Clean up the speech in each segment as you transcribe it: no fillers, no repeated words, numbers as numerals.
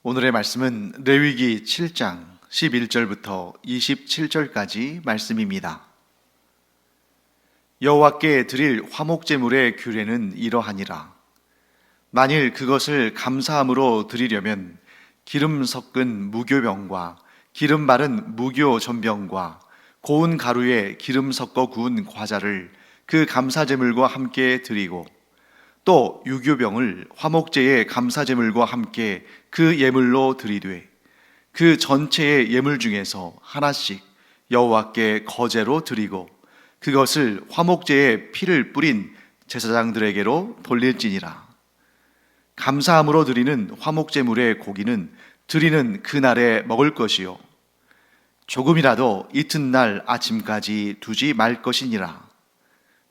오늘의 말씀은 레위기 7장 11절부터 27절까지 말씀입니다. 여호와께 드릴 화목제물의 규례는 이러하니라. 만일 그것을 감사함으로 드리려면 기름 섞은 무교병과 기름 바른 무교전병과 고운 가루에 기름 섞어 구운 과자를 그 감사제물과 함께 드리고 또 유교병을 화목제의 감사제물과 함께 그 예물로 드리되 그 전체의 예물 중에서 하나씩 여호와께 거제로 드리고 그것을 화목제에 피를 뿌린 제사장들에게로 돌릴지니라. 감사함으로 드리는 화목제물의 고기는 드리는 그날에 먹을 것이요 조금이라도 이튿날 아침까지 두지 말 것이니라.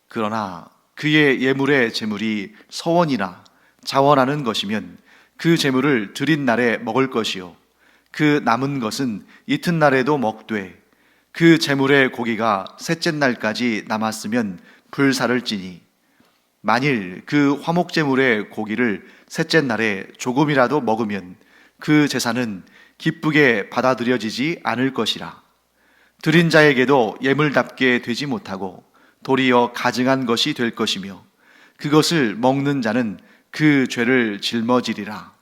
그러나 그의 예물의 제물이 서원이나 자원하는 것이면 그 제물을 드린 날에 먹을 것이요 그 남은 것은 이튿날에도 먹되 그 제물의 고기가 셋째 날까지 남았으면 불사를 찌니 만일 그 화목제물의 고기를 셋째 날에 조금이라도 먹으면 그 제사는 기쁘게 받아들여지지 않을 것이라. 드린 자에게도 예물답게 되지 못하고 도리어 가증한 것이 될 것이며 그것을 먹는 자는 그 죄를 짊어지리라.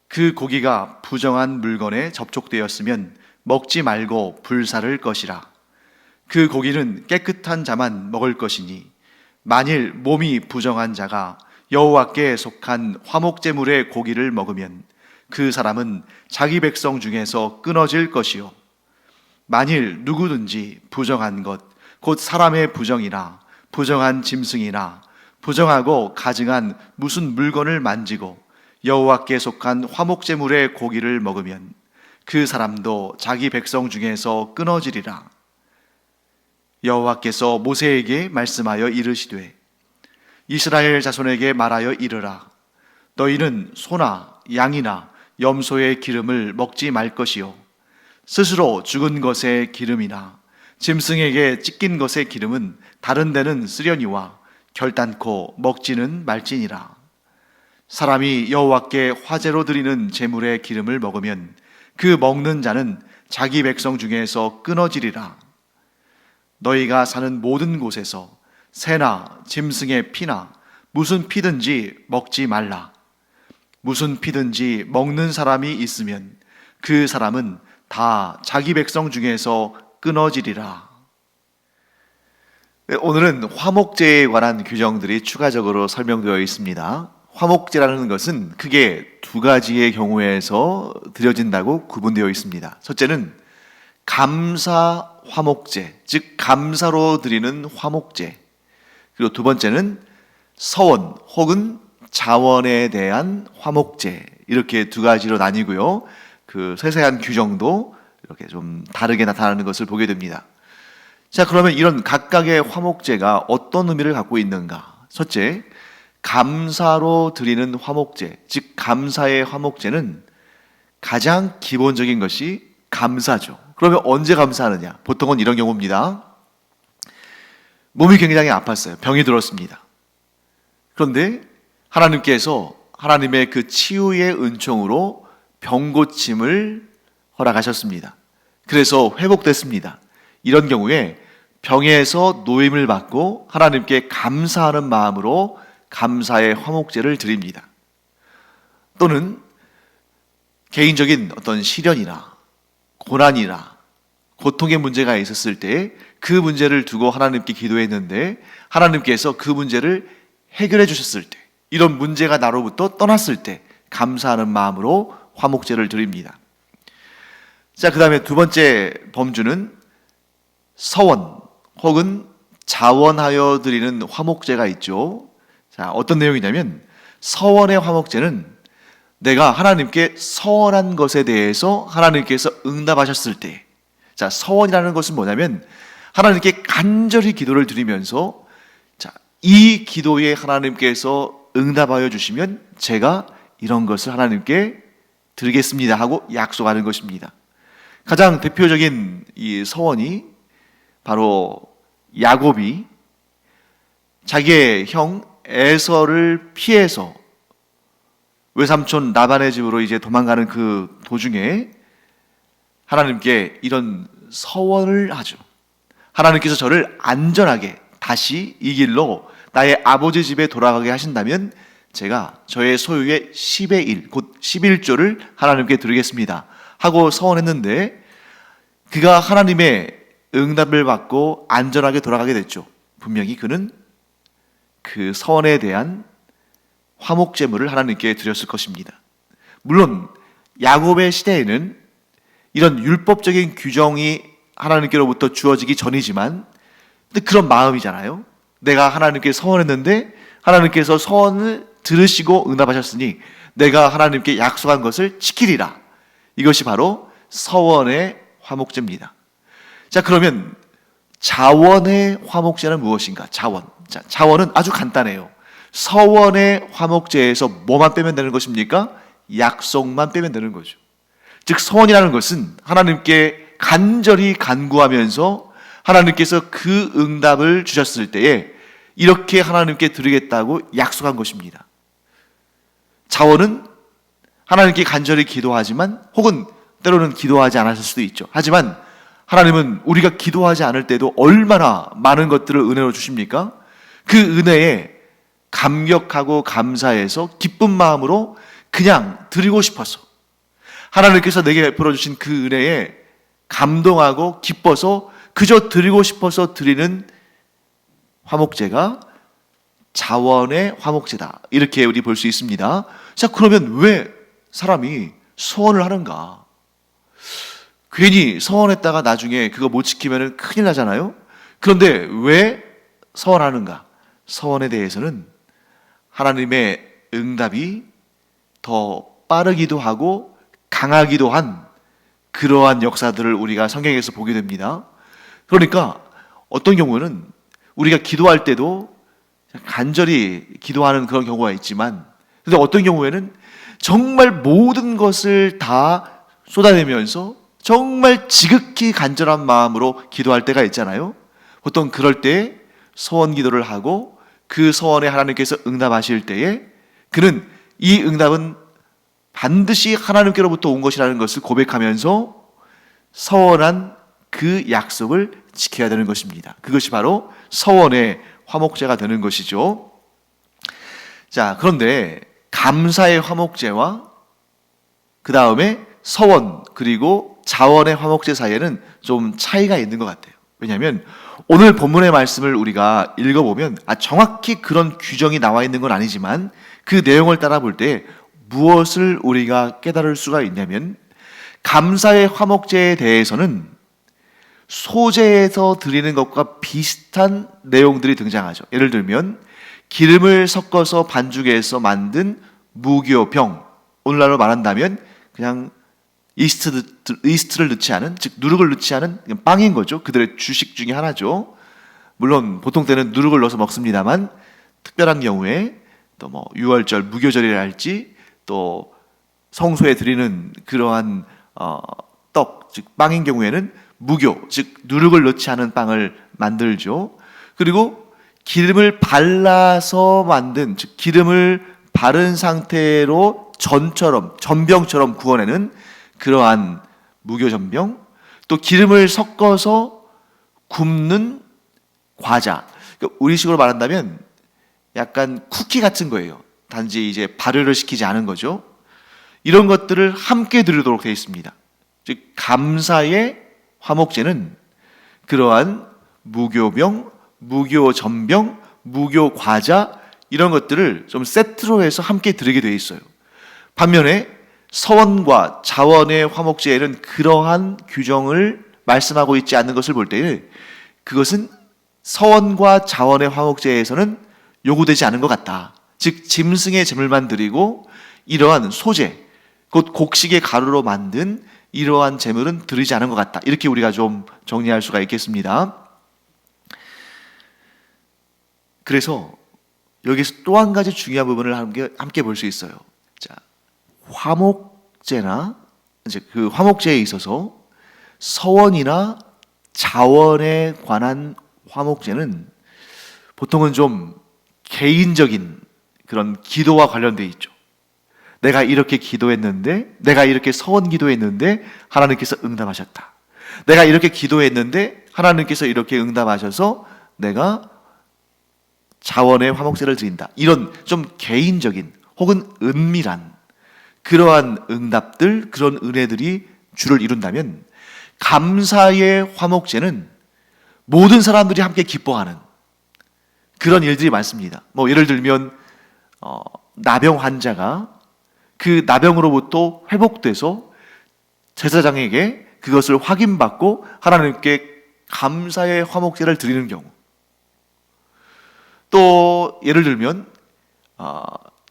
그 고기가 부정한 물건에 접촉되었으면 먹지 말고 불사를 것이라. 그 고기는 깨끗한 자만 먹을 것이니 만일 몸이 부정한 자가 여호와께 속한 화목제물의 고기를 먹으면 그 사람은 자기 백성 중에서 끊어질 것이요 만일 누구든지 부정한 것 곧 사람의 부정이나 부정한 짐승이나 부정하고 가증한 무슨 물건을 만지고 여호와께 속한 화목제물의 고기를 먹으면 그 사람도 자기 백성 중에서 끊어지리라. 여호와께서 모세에게 말씀하여 이르시되 이스라엘 자손에게 말하여 이르라. 너희는 소나 양이나 염소의 기름을 먹지 말 것이요 스스로 죽은 것의 기름이나 짐승에게 찢긴 것의 기름은 다른 데는 쓰려니와 결단코 먹지는 말지니라. 사람이 여호와께 화제로 드리는 제물의 기름을 먹으면 그 먹는 자는 자기 백성 중에서 끊어지리라. 너희가 사는 모든 곳에서 새나 짐승의 피나 무슨 피든지 먹지 말라. 무슨 피든지 먹는 사람이 있으면 그 사람은 다 자기 백성 중에서 끊어지리라. 오늘은 화목제에 관한 규정들이 추가적으로 설명되어 있습니다. 화목제라는 것은 크게 두 가지의 경우에서 드려진다고 구분되어 있습니다. 첫째는 감사 화목제, 즉 감사로 드리는 화목제. 그리고 두 번째는 서원 혹은 자원에 대한 화목제. 이렇게 두 가지로 나뉘고요. 그 세세한 규정도 이렇게 좀 다르게 나타나는 것을 보게 됩니다. 자, 그러면 이런 각각의 화목제가 어떤 의미를 갖고 있는가? 첫째, 감사로 드리는 화목제, 즉 감사의 화목제는 가장 기본적인 것이 감사죠. 그러면 언제 감사하느냐? 보통은 이런 경우입니다. 몸이 굉장히 아팠어요. 병이 들었습니다. 그런데 하나님께서 하나님의 그 치유의 은총으로 병고침을 허락하셨습니다. 그래서 회복됐습니다. 이런 경우에 병에서 노임을 받고 하나님께 감사하는 마음으로 감사의 화목제를 드립니다. 또는 개인적인 어떤 시련이나 고난이나 고통의 문제가 있었을 때 그 문제를 두고 하나님께 기도했는데 하나님께서 그 문제를 해결해 주셨을 때, 이런 문제가 나로부터 떠났을 때 감사하는 마음으로 화목제를 드립니다. 자, 그 다음에 두 번째 범주는 서원 혹은 자원하여 드리는 화목제가 있죠. 자, 어떤 내용이냐면 서원의 화목제는 내가 하나님께 서원한 것에 대해서 하나님께서 응답하셨을 때, 자, 서원이라는 것은 뭐냐면 하나님께 간절히 기도를 드리면서 자, 이 기도에 하나님께서 응답하여 주시면 제가 이런 것을 하나님께 드리겠습니다 하고 약속하는 것입니다. 가장 대표적인 이 서원이 바로 야곱이 자기의 형 에서를 피해서 외삼촌 라반의 집으로 이제 도망가는 그 도중에 하나님께 이런 서원을 하죠. 하나님께서 저를 안전하게 다시 이 길로 나의 아버지 집에 돌아가게 하신다면 제가 저의 소유의 10의 1, 곧 11조를 하나님께 드리겠습니다 하고 서원했는데, 그가 하나님의 응답을 받고 안전하게 돌아가게 됐죠. 분명히 그는 그 서원에 대한 화목제물을 하나님께 드렸을 것입니다. 물론 야곱의 시대에는 이런 율법적인 규정이 하나님께로부터 주어지기 전이지만, 근데 그런 마음이잖아요. 내가 하나님께 서원했는데 하나님께서 서원을 들으시고 응답하셨으니 내가 하나님께 약속한 것을 지키리라. 이것이 바로 서원의 화목제입니다. 자, 그러면 자원의 화목제는 무엇인가? 자원은 아주 간단해요. 서원의 화목제에서 뭐만 빼면 되는 것입니까? 약속만 빼면 되는 거죠. 즉 서원이라는 것은 하나님께 간절히 간구하면서 하나님께서 그 응답을 주셨을 때에 이렇게 하나님께 드리겠다고 약속한 것입니다. 자원은 하나님께 간절히 기도하지만, 혹은 때로는 기도하지 않았을 수도 있죠. 하지만 하나님은 우리가 기도하지 않을 때도 얼마나 많은 것들을 은혜로 주십니까? 그 은혜에 감격하고 감사해서 기쁜 마음으로 그냥 드리고 싶어서, 하나님께서 내게 베풀어 주신 그 은혜에 감동하고 기뻐서 그저 드리고 싶어서 드리는 화목제가 자원의 화목제다, 이렇게 우리 볼 수 있습니다. 자, 그러면 왜 사람이 서원을 하는가? 괜히 서원했다가 나중에 그거 못 지키면 큰일 나잖아요. 그런데 왜 서원하는가? 서원에 대해서는 하나님의 응답이 더 빠르기도 하고 강하기도 한 그러한 역사들을 우리가 성경에서 보게 됩니다. 그러니까 어떤 경우는 우리가 기도할 때도 간절히 기도하는 그런 경우가 있지만, 근데 어떤 경우에는 정말 모든 것을 다 쏟아내면서 정말 지극히 간절한 마음으로 기도할 때가 있잖아요. 보통 그럴 때 서원 기도를 하고 그 서원에 하나님께서 응답하실 때에 그는 이 응답은 반드시 하나님께로부터 온 것이라는 것을 고백하면서 서원한 그 약속을 지켜야 되는 것입니다. 그것이 바로 서원의 화목제가 되는 것이죠. 자, 그런데 감사의 화목제와 그 다음에 서원 그리고 자원의 화목제 사이에는 좀 차이가 있는 것 같아요. 왜냐하면 오늘 본문의 말씀을 우리가 읽어보면 정확히 그런 규정이 나와 있는 건 아니지만 그 내용을 따라 볼 때 무엇을 우리가 깨달을 수가 있냐면, 감사의 화목제에 대해서는 소제에서 드리는 것과 비슷한 내용들이 등장하죠. 예를 들면 기름을 섞어서 반죽해서 만든 무교병, 오늘날로 말한다면 그냥 이스트를 넣지 않은, 즉 누룩을 넣지 않은 빵인 거죠. 그들의 주식 중에 하나죠. 물론 보통 때는 누룩을 넣어서 먹습니다만, 특별한 경우에 또 뭐 유월절, 무교절이라 할지, 또 성소에 드리는 그러한 떡, 즉 빵인 경우에는 무교, 즉 누룩을 넣지 않은 빵을 만들죠. 그리고 기름을 발라서 만든, 즉 기름을 바른 상태로 전병처럼 구워내는 그러한 무교전병, 또 기름을 섞어서 굽는 과자, 우리식으로 말한다면 약간 쿠키 같은 거예요. 단지 이제 발효를 시키지 않은 거죠. 이런 것들을 함께 드리도록 되어 있습니다. 즉 감사의 화목제는 그러한 무교병, 무교전병, 무교과자, 이런 것들을 좀 세트로 해서 함께 드리게 되어 있어요. 반면에 서원과 자원의 화목제에는 그러한 규정을 말씀하고 있지 않는 것을 볼 때, 그것은 서원과 자원의 화목제에서는 요구되지 않은 것 같다. 즉 짐승의 제물만 드리고 이러한 소제, 곧 곡식의 가루로 만든 이러한 제물은 드리지 않은 것 같다. 이렇게 우리가 좀 정리할 수가 있겠습니다. 그래서 여기서 또 한 가지 중요한 부분을 함께 볼 수 있어요. 자, 화목제나 이제 그 화목제에 있어서 서원이나 자원에 관한 화목제는 보통은 좀 개인적인 그런 기도와 관련되어 있죠. 내가 이렇게 기도했는데, 내가 이렇게 서원 기도했는데 하나님께서 응답하셨다. 내가 이렇게 기도했는데 하나님께서 이렇게 응답하셔서 내가 자원의 화목제를 드린다. 이런 좀 개인적인 혹은 은밀한 그러한 응답들, 그런 은혜들이 주를 이룬다면, 감사의 화목제는 모든 사람들이 함께 기뻐하는 그런 일들이 많습니다. 예를 들면 나병 환자가 그 나병으로부터 회복돼서 제사장에게 그것을 확인받고 하나님께 감사의 화목제를 드리는 경우, 또 예를 들면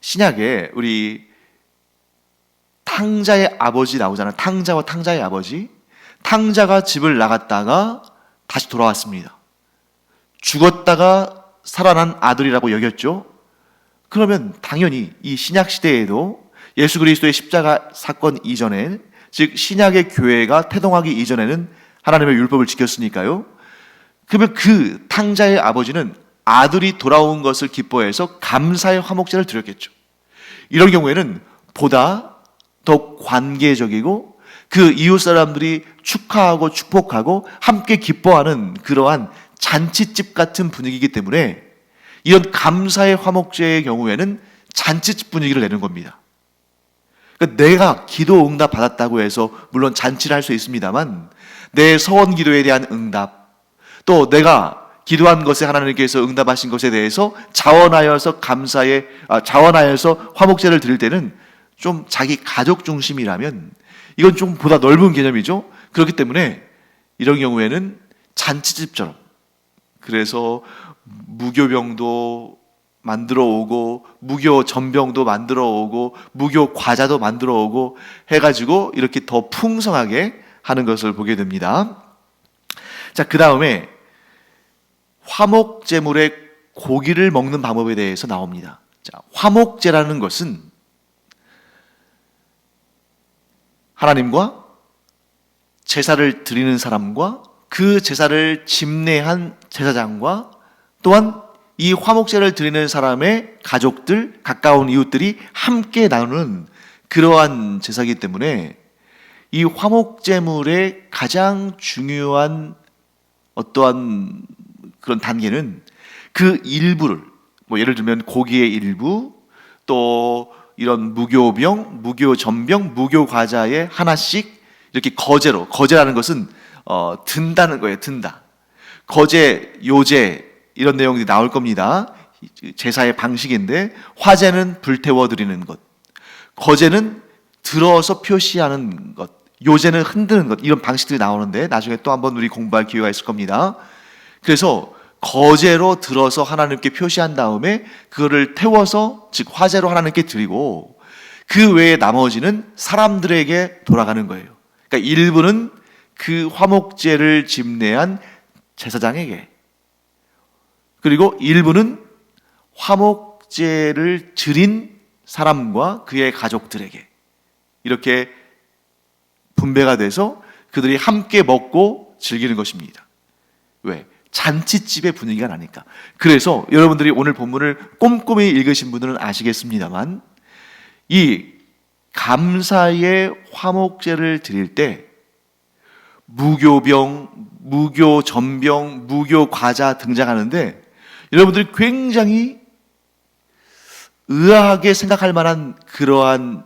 신약에 우리 탕자의 아버지 나오잖아요. 탕자와 탕자의 아버지. 탕자가 집을 나갔다가 다시 돌아왔습니다. 죽었다가 살아난 아들이라고 여겼죠. 그러면 당연히 이 신약 시대에도 예수 그리스도의 십자가 사건 이전에, 즉 신약의 교회가 태동하기 이전에는 하나님의 율법을 지켰으니까요. 그러면 그 탕자의 아버지는 아들이 돌아온 것을 기뻐해서 감사의 화목제를 드렸겠죠. 이런 경우에는 보다 더 관계적이고 그 이웃 사람들이 축하하고 축복하고 함께 기뻐하는 그러한 잔치집 같은 분위기이기 때문에 이런 감사의 화목제의 경우에는 잔치집 분위기를 내는 겁니다. 그러니까 내가 기도 응답 받았다고 해서 물론 잔치를 할 수 있습니다만, 내 서원 기도에 대한 응답, 또 내가 기도한 것에 하나님께서 응답하신 것에 대해서 자원하여서 자원하여서 화목제를 드릴 때는 좀 자기 가족 중심이라면 이건 좀 보다 넓은 개념이죠. 그렇기 때문에 이런 경우에는 잔치집처럼, 그래서 무교병도 만들어 오고 무교 전병도 만들어 오고 무교 과자도 만들어 오고 해가지고 이렇게 더 풍성하게 하는 것을 보게 됩니다. 자, 그 다음에 화목제물의 고기를 먹는 방법에 대해서 나옵니다. 자, 화목제라는 것은 하나님과 제사를 드리는 사람과 그 제사를 집례한 제사장과 또한 이 화목제를 드리는 사람의 가족들, 가까운 이웃들이 함께 나누는 그러한 제사이기 때문에 이 화목제물의 가장 중요한 어떠한 그런 단계는 그 일부를, 예를 들면 고기의 일부, 또 이런 무교병, 무교전병, 무교과자의 하나씩 이렇게 거제라는 것은 든다는 거예요. 든다. 거제, 요제 이런 내용들이 나올 겁니다. 제사의 방식인데, 화제는 불태워 드리는 것, 거제는 들어서 표시하는 것, 요제는 흔드는 것, 이런 방식들이 나오는데 나중에 또 한번 우리 공부할 기회가 있을 겁니다. 그래서 거제로 들어서 하나님께 표시한 다음에 그거를 태워서, 즉 화제로 하나님께 드리고, 그 외에 나머지는 사람들에게 돌아가는 거예요. 그러니까 일부는 그 화목제를 집례한 제사장에게, 그리고 일부는 화목제를 드린 사람과 그의 가족들에게 이렇게 분배가 돼서 그들이 함께 먹고 즐기는 것입니다. 왜? 잔치집의 분위기가 나니까. 그래서 여러분들이 오늘 본문을 꼼꼼히 읽으신 분들은 아시겠습니다만, 이 감사의 화목제를 드릴 때 무교병, 무교전병, 무교과자 등장하는데, 여러분들이 굉장히 의아하게 생각할 만한 그러한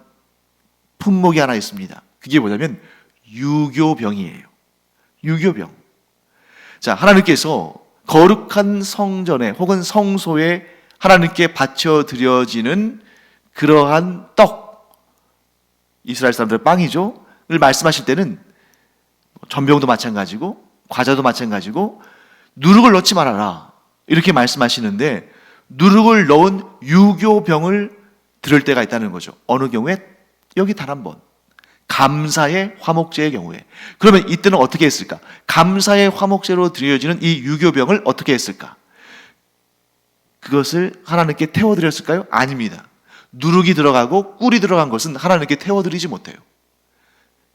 품목이 하나 있습니다. 그게 뭐냐면 유교병이에요. 유교병. 자, 하나님께서 거룩한 성전에 혹은 성소에 하나님께 바쳐 드려지는 그러한 떡, 이스라엘 사람들의 빵이죠, 를 말씀하실 때는 전병도 마찬가지고 과자도 마찬가지고 누룩을 넣지 말아라 이렇게 말씀하시는데, 누룩을 넣은 유교병을 들을 때가 있다는 거죠. 어느 경우에? 여기 단 한 번, 감사의 화목제의 경우에. 그러면 이때는 어떻게 했을까? 감사의 화목제로 드려지는 이 유교병을 어떻게 했을까? 그것을 하나님께 태워드렸을까요? 아닙니다. 누룩이 들어가고 꿀이 들어간 것은 하나님께 태워드리지 못해요.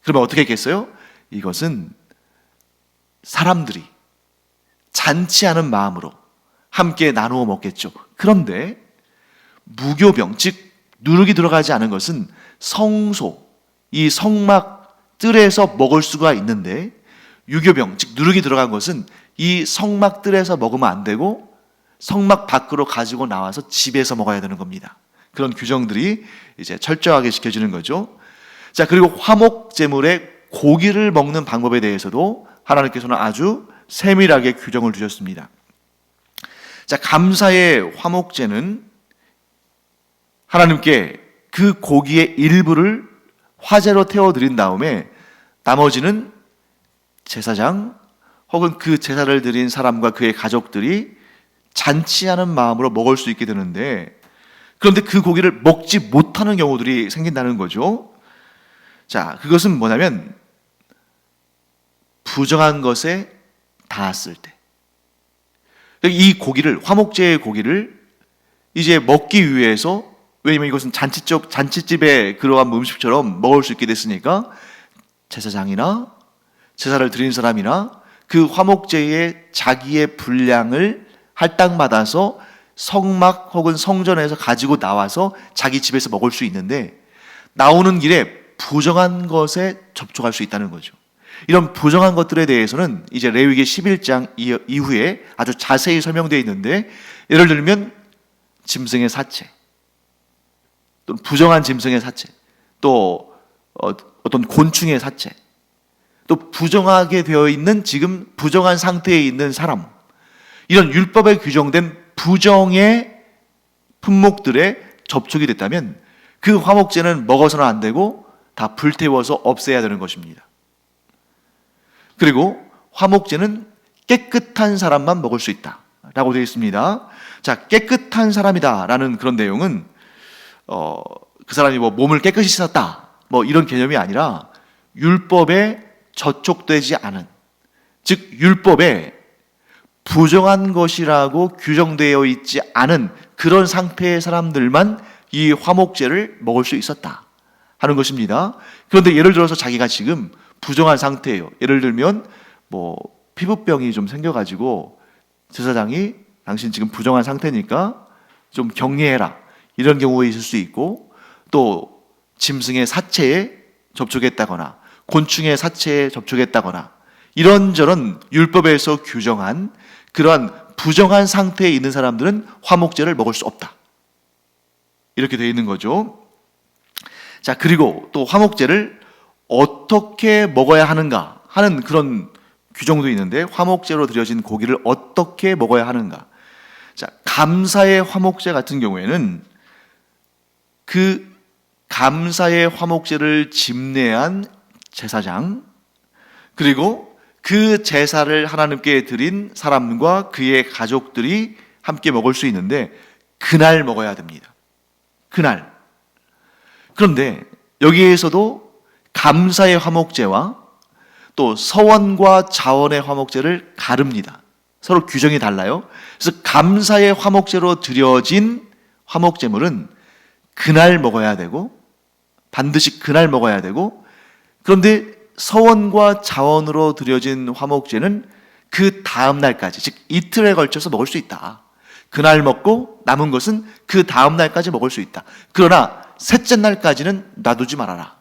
그러면 어떻게 했겠어요? 이것은 사람들이 잔치하는 마음으로 함께 나누어 먹겠죠. 그런데 무교병, 즉 누룩이 들어가지 않은 것은 성소, 이 성막 뜰에서 먹을 수가 있는데, 유교병, 즉 누룩이 들어간 것은 이 성막 뜰에서 먹으면 안 되고 성막 밖으로 가지고 나와서 집에서 먹어야 되는 겁니다. 그런 규정들이 이제 철저하게 지켜지는 거죠. 자, 그리고 화목제물의 고기를 먹는 방법에 대해서도 하나님께서는 아주 세밀하게 규정을 두셨습니다. 자, 감사의 화목제는 하나님께 그 고기의 일부를 화제로 태워드린 다음에 나머지는 제사장 혹은 그 제사를 드린 사람과 그의 가족들이 잔치하는 마음으로 먹을 수 있게 되는데, 그런데 그 고기를 먹지 못하는 경우들이 생긴다는 거죠. 자, 그것은 뭐냐면 부정한 것에 닿았을 때, 이 고기를, 화목제의 고기를 이제 먹기 위해서, 왜냐면 이것은 잔치집의 그러한 음식처럼 먹을 수 있게 됐으니까 제사장이나 제사를 드린 사람이나 그 화목제의 자기의 분량을 할당받아서 성막 혹은 성전에서 가지고 나와서 자기 집에서 먹을 수 있는데, 나오는 길에 부정한 것에 접촉할 수 있다는 거죠. 이런 부정한 것들에 대해서는 이제 레위기 11장 이후에 아주 자세히 설명되어 있는데, 예를 들면 짐승의 사체, 또 부정한 짐승의 사체, 또 어떤 곤충의 사체, 또 부정하게 되어 있는, 지금 부정한 상태에 있는 사람, 이런 율법에 규정된 부정의 품목들에 접촉이 됐다면 그 화목제는 먹어서는 안 되고 다 불태워서 없애야 되는 것입니다. 그리고 화목제는 깨끗한 사람만 먹을 수 있다 라고 되어 있습니다. 자, 깨끗한 사람이다 라는 그런 내용은 그 사람이 뭐 몸을 깨끗이 씻었다 뭐 이런 개념이 아니라 율법에 저촉되지 않은, 즉 율법에 부정한 것이라고 규정되어 있지 않은 그런 상태의 사람들만 이 화목제를 먹을 수 있었다 하는 것입니다. 그런데 예를 들어서 자기가 지금 부정한 상태예요. 예를 들면 뭐 피부병이 좀 생겨가지고 제사장이 당신 지금 부정한 상태니까 좀 격리해라, 이런 경우가 있을 수 있고, 또 짐승의 사체에 접촉했다거나 곤충의 사체에 접촉했다거나 이런저런 율법에서 규정한 그러한 부정한 상태에 있는 사람들은 화목제를 먹을 수 없다, 이렇게 되어 있는 거죠. 자, 그리고 또 화목제를 어떻게 먹어야 하는가 하는 그런 규정도 있는데, 화목제로 드려진 고기를 어떻게 먹어야 하는가. 자, 감사의 화목제 같은 경우에는 그 감사의 화목제를 집례한 제사장, 그리고 그 제사를 하나님께 드린 사람과 그의 가족들이 함께 먹을 수 있는데 그날 먹어야 됩니다. 그날. 그런데 여기에서도 감사의 화목제와 또 서원과 자원의 화목제를 가릅니다. 서로 규정이 달라요. 그래서 감사의 화목제로 드려진 화목제물은 그날 먹어야 되고, 반드시 그날 먹어야 되고, 그런데 서원과 자원으로 드려진 화목제는 그 다음 날까지, 즉 이틀에 걸쳐서 먹을 수 있다. 그날 먹고 남은 것은 그 다음 날까지 먹을 수 있다. 그러나 셋째 날까지는 놔두지 말아라,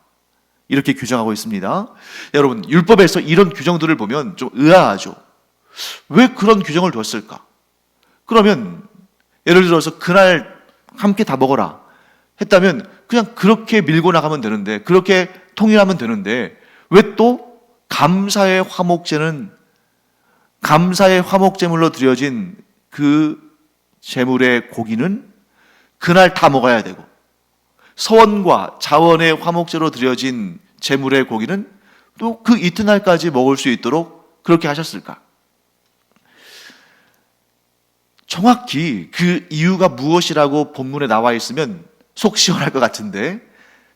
이렇게 규정하고 있습니다. 여러분, 율법에서 이런 규정들을 보면 좀 의아하죠. 왜 그런 규정을 뒀을까? 그러면 예를 들어서 그날 함께 다 먹어라 했다면 그냥 그렇게 밀고 나가면 되는데, 그렇게 통일하면 되는데, 왜 또 감사의 화목제는, 감사의 화목제물로 드려진 그 제물의 고기는 그날 다 먹어야 되고, 서원과 자원의 화목제로 드려진 제물의 고기는 또 그 이튿날까지 먹을 수 있도록 그렇게 하셨을까? 정확히 그 이유가 무엇이라고 본문에 나와 있으면 속 시원할 것 같은데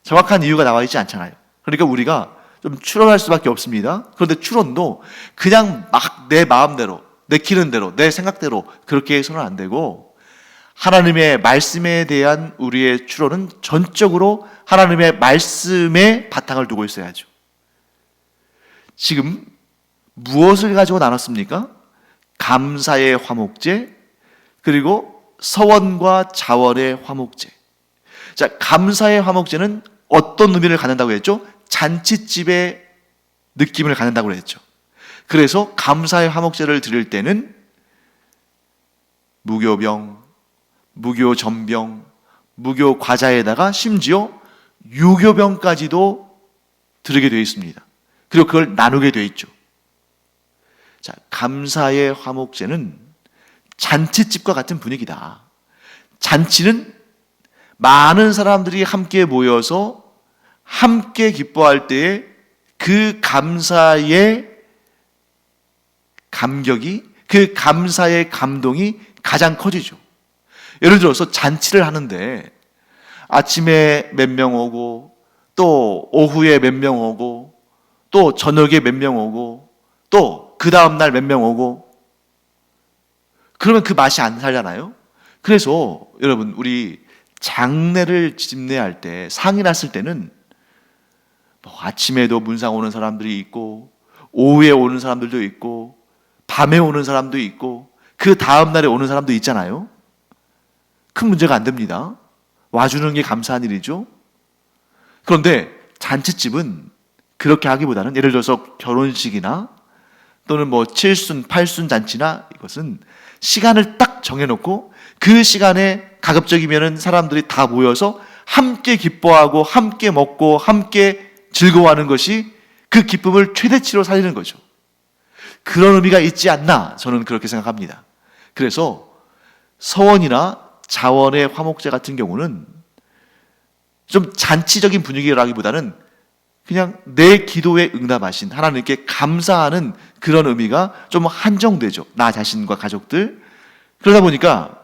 정확한 이유가 나와 있지 않잖아요. 그러니까 우리가 좀 추론할 수밖에 없습니다. 그런데 추론도 그냥 막 내 마음대로, 내키는 대로, 내 생각대로 그렇게 해서는 안 되고, 하나님의 말씀에 대한 우리의 추론은 전적으로 하나님의 말씀에 바탕을 두고 있어야죠. 지금 무엇을 가지고 나눴습니까? 감사의 화목제, 그리고 서원과 자원의 화목제. 자, 감사의 화목제는 어떤 의미를 갖는다고 했죠? 잔치집의 느낌을 갖는다고 했죠. 그래서 감사의 화목제를 드릴 때는 무교병, 무교전병, 무교과자에다가 심지어 유교병까지도 드리게 되어 있습니다. 그리고 그걸 나누게 되어 있죠. 자, 감사의 화목제는 잔치집과 같은 분위기다. 잔치는 많은 사람들이 함께 모여서 함께 기뻐할 때에 그 감사의 감격이, 그 감사의 감동이 가장 커지죠. 예를 들어서 잔치를 하는데 아침에 몇 명 오고 또 오후에 몇 명 오고 또 저녁에 몇 명 오고 또 그 다음날 몇 명 오고, 그러면 그 맛이 안 살잖아요. 그래서 여러분, 우리 장례를 집례할 때, 상이 났을 때는 뭐 아침에도 문상 오는 사람들이 있고 오후에 오는 사람들도 있고 밤에 오는 사람도 있고 그 다음날에 오는 사람도 있잖아요. 큰 문제가 안 됩니다. 와주는 게 감사한 일이죠. 그런데 잔치집은 그렇게 하기보다는, 예를 들어서 결혼식이나 또는 뭐 7순, 8순 잔치나, 이것은 시간을 딱 정해놓고 그 시간에 가급적이면 사람들이 다 모여서 함께 기뻐하고 함께 먹고 함께 즐거워하는 것이 그 기쁨을 최대치로 살리는 거죠. 그런 의미가 있지 않나, 저는 그렇게 생각합니다. 그래서 서원이나 자원의 화목제 같은 경우는 좀 잔치적인 분위기라기보다는 그냥 내 기도에 응답하신 하나님께 감사하는 그런 의미가 좀 한정되죠. 나 자신과 가족들. 그러다 보니까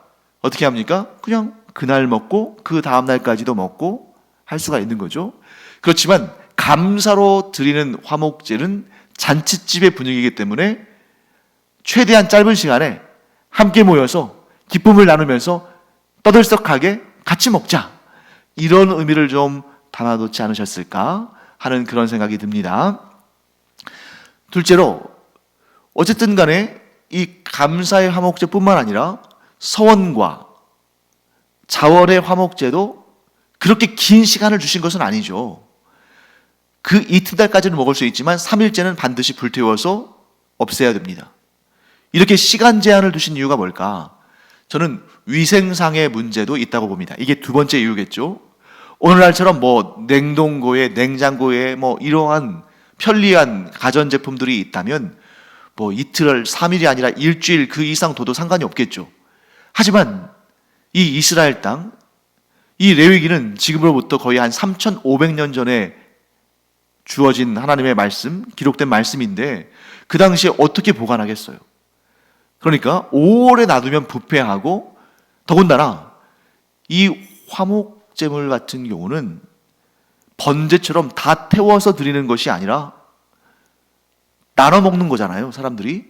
어떻게 합니까? 그냥 그날 먹고 그 다음날까지도 먹고 할 수가 있는 거죠. 그렇지만 감사로 드리는 화목제는 잔치집의 분위기이기 때문에 최대한 짧은 시간에 함께 모여서 기쁨을 나누면서 떠들썩하게 같이 먹자, 이런 의미를 좀 담아놓지 않으셨을까 하는 그런 생각이 듭니다. 둘째로, 어쨌든 간에 이 감사의 화목제뿐만 아니라 서원과 자원의 화목제도 그렇게 긴 시간을 주신 것은 아니죠. 그 이튿날까지는 먹을 수 있지만 3일째는 반드시 불태워서 없애야 됩니다. 이렇게 시간 제한을 두신 이유가 뭘까? 저는 위생상의 문제도 있다고 봅니다. 이게 두 번째 이유겠죠. 오늘날처럼 뭐 냉동고에, 냉장고에 뭐 이러한 편리한 가전제품들이 있다면 뭐 이틀, 3일이 아니라 일주일 그 이상 둬도 상관이 없겠죠. 하지만 이 이스라엘 땅, 이 레위기는 지금으로부터 거의 한 3,500년 전에 주어진 하나님의 말씀, 기록된 말씀인데 그 당시에 어떻게 보관하겠어요? 그러니까 오래 놔두면 부패하고, 더군다나 이 화목제물 같은 경우는 번제처럼 다 태워서 드리는 것이 아니라 나눠 먹는 거잖아요, 사람들이.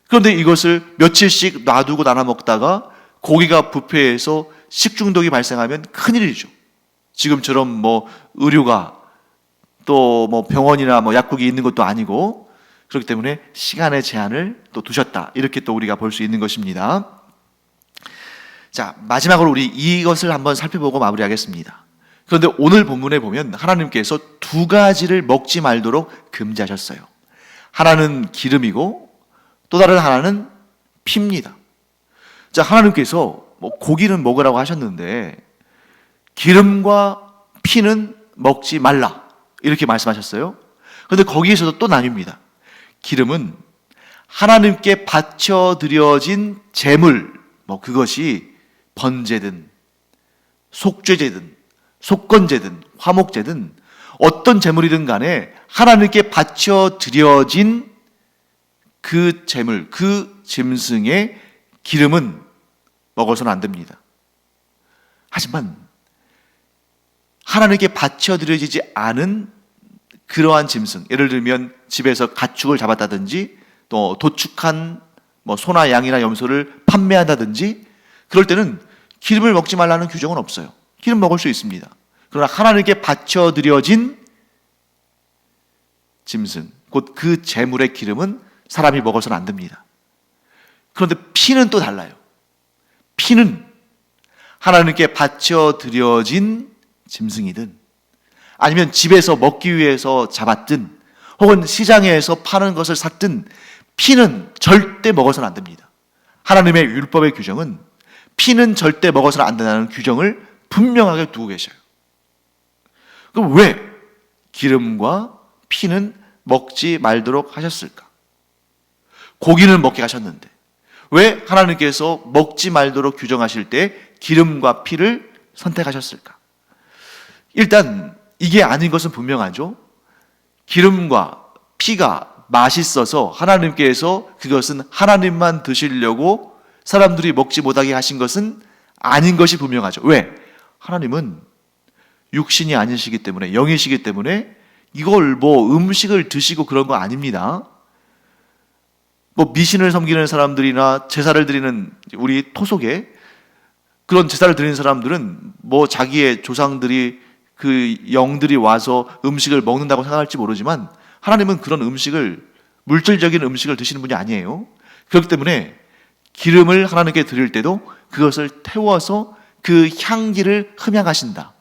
그런데 이것을 며칠씩 놔두고 나눠 먹다가 고기가 부패해서 식중독이 발생하면 큰일이죠. 지금처럼 뭐 의료가 또 뭐 병원이나 뭐 약국이 있는 것도 아니고, 그렇기 때문에 시간의 제한을 또 두셨다, 이렇게 또 우리가 볼 수 있는 것입니다. 자, 마지막으로 우리 이것을 한번 살펴보고 마무리하겠습니다. 그런데 오늘 본문에 보면 하나님께서 두 가지를 먹지 말도록 금지하셨어요. 하나는 기름이고 또 다른 하나는 피입니다. 자, 하나님께서 뭐 고기는 먹으라고 하셨는데 기름과 피는 먹지 말라, 이렇게 말씀하셨어요. 그런데 거기에서도 또 나뉩니다. 기름은 하나님께 바쳐 드려진 제물, 뭐 그것이 번제든 속죄제든 속건제든 화목제든 어떤 제물이든 간에 하나님께 바쳐 드려진 그 제물, 그 짐승의 기름은 먹어서는 안 됩니다. 하지만 하나님께 바쳐 드려지지 않은 그러한 짐승, 예를 들면 집에서 가축을 잡았다든지 또 도축한 뭐 소나 양이나 염소를 판매한다든지, 그럴 때는 기름을 먹지 말라는 규정은 없어요. 기름 먹을 수 있습니다. 그러나 하나님께 바쳐 드려진 짐승, 곧 그 제물의 기름은 사람이 먹어서는 안 됩니다. 그런데 피는 또 달라요. 피는 하나님께 바쳐 드려진 짐승이든 아니면 집에서 먹기 위해서 잡았든 혹은 시장에서 파는 것을 샀든 피는 절대 먹어서는 안 됩니다. 하나님의 율법의 규정은 피는 절대 먹어서는 안 된다는 규정을 분명하게 두고 계셔요. 그럼 왜 기름과 피는 먹지 말도록 하셨을까? 고기는 먹게 하셨는데 왜 하나님께서 먹지 말도록 규정하실 때 기름과 피를 선택하셨을까? 일단 이게 아닌 것은 분명하죠. 기름과 피가 맛있어서 하나님께서 그것은 하나님만 드시려고 사람들이 먹지 못하게 하신 것은 아닌 것이 분명하죠. 왜? 하나님은 육신이 아니시기 때문에, 영이시기 때문에 이걸 음식을 드시고 그런 거 아닙니다. 미신을 섬기는 사람들이나 제사를 드리는 우리 토속에 그런 제사를 드리는 사람들은 자기의 조상들이 그 영들이 와서 음식을 먹는다고 생각할지 모르지만 하나님은 그런 음식을, 물질적인 음식을 드시는 분이 아니에요. 그렇기 때문에 기름을 하나님께 드릴 때도 그것을 태워서 그 향기를 흠양하신다.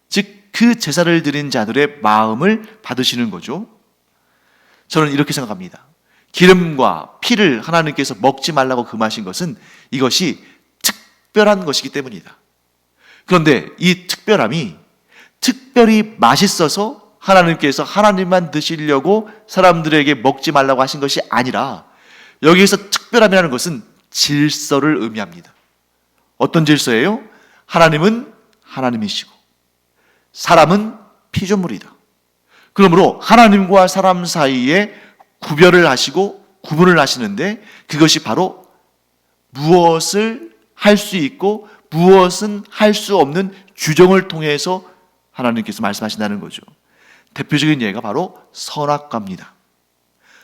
즉 그 제사를 드린 자들의 마음을 받으시는 거죠. 저는 이렇게 생각합니다. 기름과 피를 하나님께서 먹지 말라고 금하신 것은 이것이 특별한 것이기 때문이다. 그런데 이 특별함이 특별히 맛있어서 하나님께서 하나님만 드시려고 사람들에게 먹지 말라고 하신 것이 아니라 여기에서 특별함이라는 것은 질서를 의미합니다. 어떤 질서예요? 하나님은 하나님이시고 사람은 피조물이다. 그러므로 하나님과 사람 사이에 구별을 하시고 구분을 하시는데 그것이 바로 무엇을 할 수 있고 무엇은 할 수 없는 규정을 통해서 하나님께서 말씀하신다는 거죠. 대표적인 예가 바로 선악과입니다.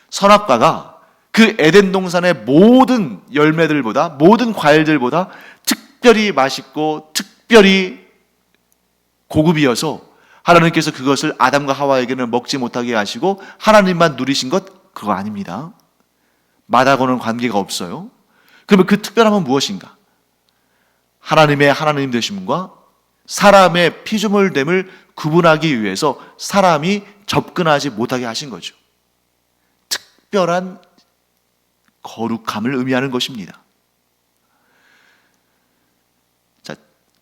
선악과가 그 에덴 동산의 모든 열매들보다, 모든 과일들보다 특별히 맛있고 특별히 고급이어서 하나님께서 그것을 아담과 하와에게는 먹지 못하게 하시고 하나님만 누리신 것, 그거 아닙니다. 맛하고는 관계가 없어요. 그러면 그 특별함은 무엇인가? 하나님의 하나님 되심과 사람의 피조물됨을 구분하기 위해서 사람이 접근하지 못하게 하신 거죠. 특별한 거룩함을 의미하는 것입니다. 자,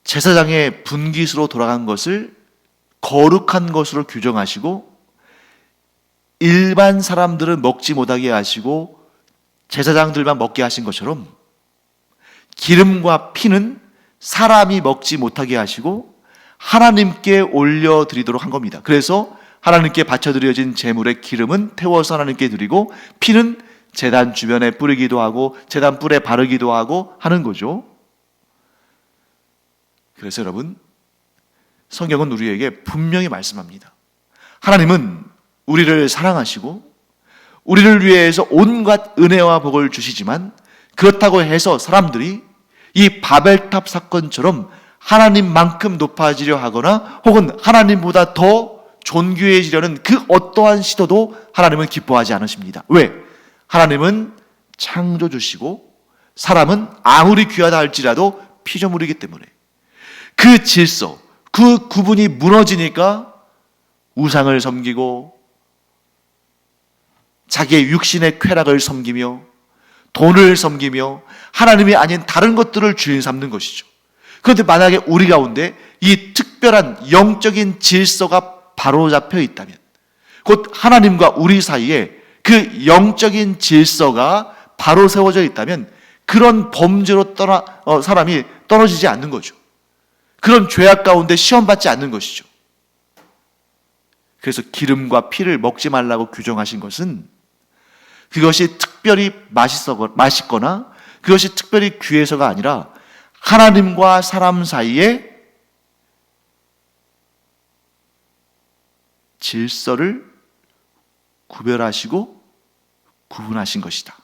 제사장의 분깃으로 돌아간 것을 거룩한 것으로 규정하시고 일반 사람들은 먹지 못하게 하시고 제사장들만 먹게 하신 것처럼 기름과 피는 사람이 먹지 못하게 하시고 하나님께 올려드리도록 한 겁니다. 그래서 하나님께 바쳐드려진 제물의 기름은 태워서 하나님께 드리고 피는 제단 주변에 뿌리기도 하고 제단 뿔에 바르기도 하고 하는 거죠. 그래서 여러분, 성경은 우리에게 분명히 말씀합니다. 하나님은 우리를 사랑하시고 우리를 위해서 온갖 은혜와 복을 주시지만 그렇다고 해서 사람들이 이 바벨탑 사건처럼 하나님만큼 높아지려 하거나 혹은 하나님보다 더 존귀해지려는 그 어떠한 시도도 하나님은 기뻐하지 않으십니다. 왜? 하나님은 창조주시고 사람은 아무리 귀하다 할지라도 피조물이기 때문에 그 질서, 그 구분이 무너지니까 우상을 섬기고 자기의 육신의 쾌락을 섬기며 돈을 섬기며 하나님이 아닌 다른 것들을 주인 삼는 것이죠. 그런데 만약에 우리 가운데 이 특별한 영적인 질서가 바로잡혀 있다면, 곧 하나님과 우리 사이에 그 영적인 질서가 바로 세워져 있다면 그런 범죄로 사람이 떨어지지 않는 거죠. 그런 죄악 가운데 시험받지 않는 것이죠. 그래서 기름과 피를 먹지 말라고 규정하신 것은 그것이 특별히 맛있거나 그것이 특별히 귀해서가 아니라 하나님과 사람 사이에 질서를 구별하시고 구분하신 것이다.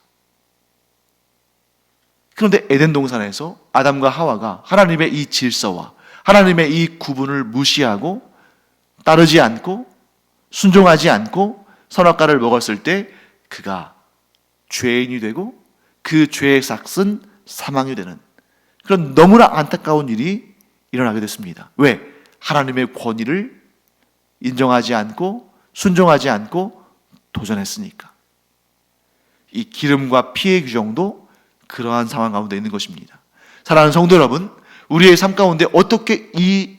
그런데 에덴 동산에서 아담과 하와가 하나님의 이 질서와 하나님의 이 구분을 무시하고 따르지 않고 순종하지 않고 선악과를 먹었을 때 그가 죄인이 되고 그 죄의 삭은 사망이 되는 그런 너무나 안타까운 일이 일어나게 됐습니다. 왜? 하나님의 권위를 인정하지 않고 순종하지 않고 도전했으니까. 이 기름과 피의 규정도 그러한 상황 가운데 있는 것입니다. 사랑하는 성도 여러분, 우리의 삶 가운데 어떻게 이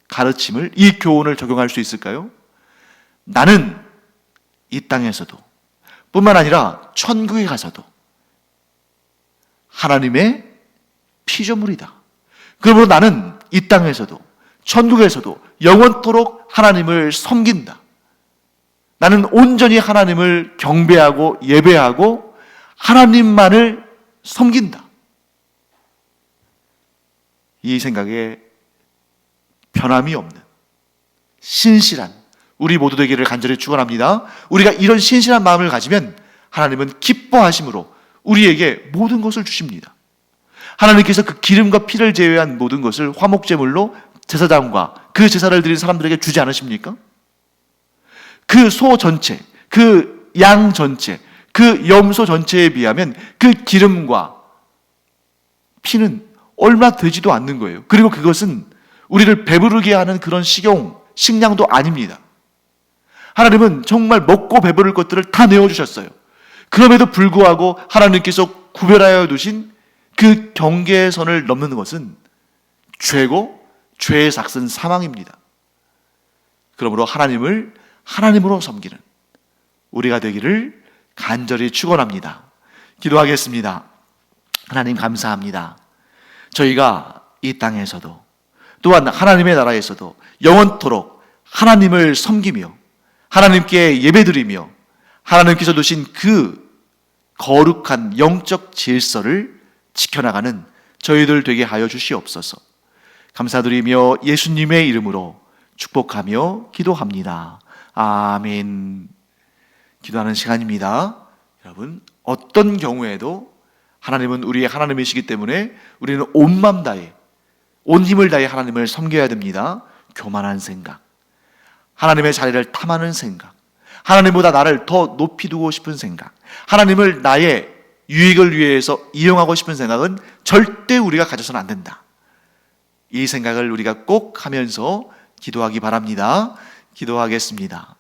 가르침을, 이 교훈을 적용할 수 있을까요? 나는 이 땅에서도 뿐만 아니라 천국에 가서도 하나님의 피조물이다. 그러므로 나는 이 땅에서도 천국에서도 영원토록 하나님을 섬긴다. 나는 온전히 하나님을 경배하고 예배하고 하나님만을 섬긴다. 이 생각에 변함이 없는 신실한 우리 모두 되기를 간절히 축원합니다. 우리가 이런 신실한 마음을 가지면 하나님은 기뻐하심으로 우리에게 모든 것을 주십니다. 하나님께서 그 기름과 피를 제외한 모든 것을 화목제물로 제사장과 그 제사를 드린 사람들에게 주지 않으십니까? 그 소 전체, 그 양 전체, 그 염소 전체에 비하면 그 기름과 피는 얼마 되지도 않는 거예요. 그리고 그것은 우리를 배부르게 하는 그런 식량도 아닙니다. 하나님은 정말 먹고 배부를 것들을 다 내어주셨어요. 그럼에도 불구하고 하나님께서 구별하여 두신 그 경계선을 넘는 것은 죄고 죄의 삭은 사망입니다. 그러므로 하나님을 하나님으로 섬기는 우리가 되기를 간절히 축원합니다. 기도하겠습니다. 하나님 감사합니다. 저희가 이 땅에서도 또한 하나님의 나라에서도 영원토록 하나님을 섬기며 하나님께 예배드리며 하나님께서 두신 그 거룩한 영적 질서를 지켜나가는 저희들 되게 하여 주시옵소서. 감사드리며 예수님의 이름으로 축복하며 기도합니다. 아멘. 기도하는 시간입니다. 여러분, 어떤 경우에도 하나님은 우리의 하나님이시기 때문에 우리는 온 마음 다해, 온 힘을 다해 하나님을 섬겨야 됩니다. 교만한 생각, 하나님의 자리를 탐하는 생각, 하나님보다 나를 더 높이 두고 싶은 생각, 하나님을 나의 유익을 위해서 이용하고 싶은 생각은 절대 우리가 가져서는 안 된다. 이 생각을 우리가 꼭 하면서 기도하기 바랍니다. 기도하겠습니다.